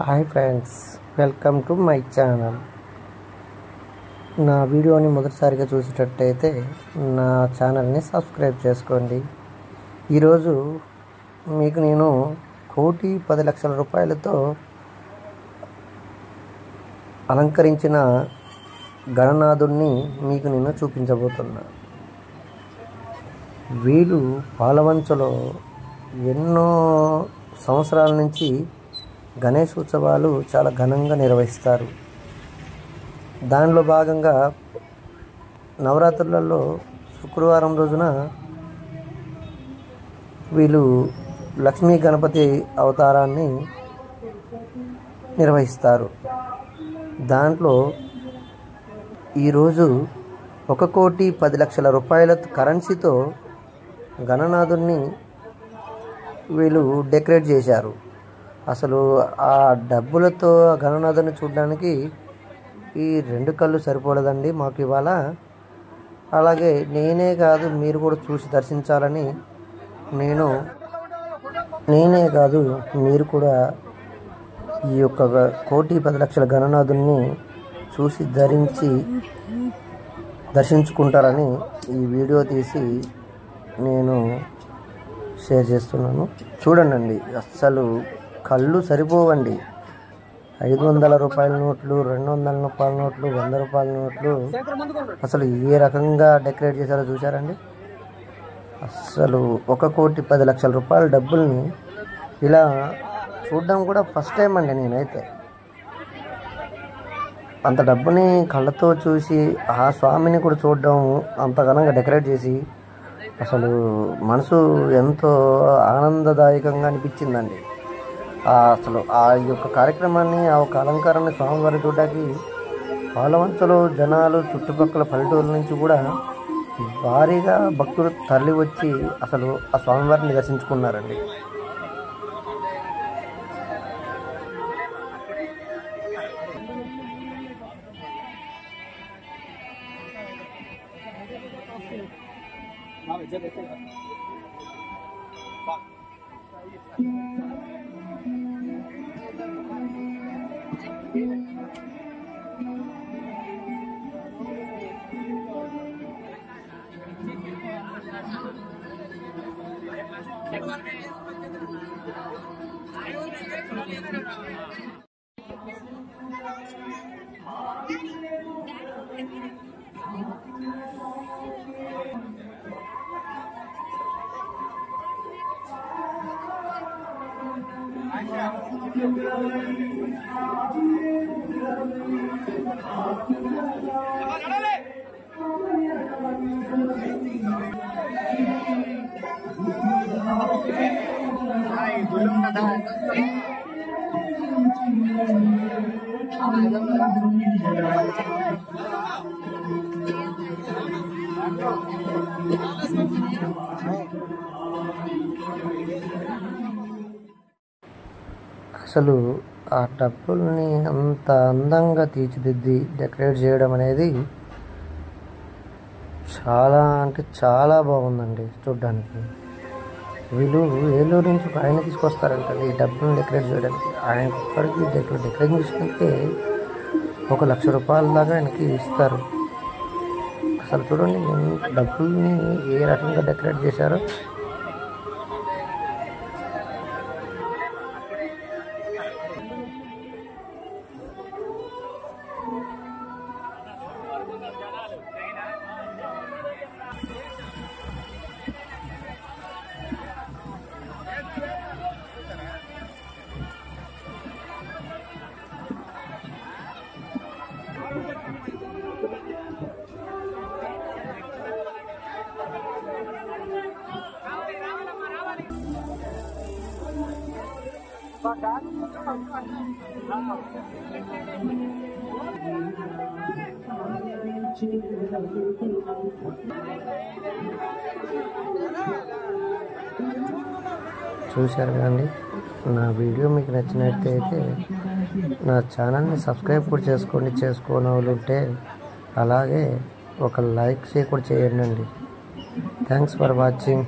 Hi friends, welcome to my channel. నా వీడియోని మొదటిసారిగా చూసేటట్టయితే నా ఛానల్ని సబ్స్క్రైబ్ చేసుకోండి. ఈరోజు మీకు నేను 1,10,00,000 రూపాయలతో అలంకరించిన గణనాథుణ్ణి మీకు నేను చూపించబోతున్నా. వీళ్ళు పాలవంచలో ఎన్నో సంవత్సరాల నుంచి గణేష్ ఉత్సవాలు చాలా ఘనంగా నిర్వహిస్తారు. దానిలో భాగంగా నవరాత్రులలో శుక్రవారం రోజున వీళ్ళు లక్ష్మీ గణపతి అవతారాన్ని నిర్వహిస్తారు. దాంట్లో ఈరోజు 1,10,00,000 రూపాయల కరెన్సీతో గణనాథుణ్ణి వీళ్ళు డెకరేట్ చేశారు. అసలు ఆ డబ్బులతో గణనాథుని చూడడానికి ఈ 2 కళ్ళు సరిపోలేదండి మాకు ఇవాళ. అలాగే నేనే కాదు, మీరు కూడా చూసి దర్శించాలని నేనే కాదు మీరు కూడా ఈ యొక్క 1,10,00,000 గణనాథుని చూసి దర్శించుకుంటారని ఈ వీడియో తీసి నేను షేర్ చేస్తున్నాను. చూడండి, అస్సలు కళ్ళు సరిపోవండి. 500 రూపాయల నోట్లు, 200 రూపాయల నోట్లు, 100 రూపాయల నోట్లు అసలు ఏ రకంగా డెకరేట్ చేశారో చూసారండి. అస్సలు 1,10,00,000 రూపాయల డబ్బుల్ని ఇలా చూడడం కూడా ఫస్ట్ టైం అండి. నేనైతే అంత డబ్బుని కళ్ళతో చూసి ఆ స్వామిని కూడా చూడడం, అంత ఘనంగా డెకరేట్ చేసి అసలు మనసు ఎంతో ఆనందదాయకంగా అనిపించిందండి. అసలు ఆ యొక్క కార్యక్రమాన్ని, ఆ ఒక అలంకారాన్ని స్వామివారిని చూడడానికి పాలవంచలో జనాలు చుట్టుపక్కల పల్లెటూరు నుంచి కూడా భారీగా భక్తులు తరలి వచ్చి అసలు ఆ స్వామివారిని దర్శించుకున్నారండి. అసలు ఆ డబ్బుల్ని అంత అందంగా తీర్చిదిద్ది డెకరేట్ చేయడం అనేది చాలా అంటే చాలా బాగుందండి చూడ్డానికి. వీళ్ళు ఏలూరు నుంచి ఒక ఆయన తీసుకొస్తారంటండి ఈ డబ్బులను డెకరేట్ చేయడానికి. ఆయన ఒక్కడికి డెకరేషన్కి 1,00,000 రూపాయల దాకా ఆయనకి ఇస్తారు. అసలు చూడండి డబ్బుల్ని ఏ రకంగా డెకరేట్ చేశారో. చూశారు కదండి. నా వీడియో మీకు నచ్చినట్టయితే నా ఛానల్ని సబ్స్క్రైబ్ కూడా చేసుకోని వాళ్ళు ఉంటే అలాగే ఒక లైక్ కూడా చేయండి. Thanks for watching.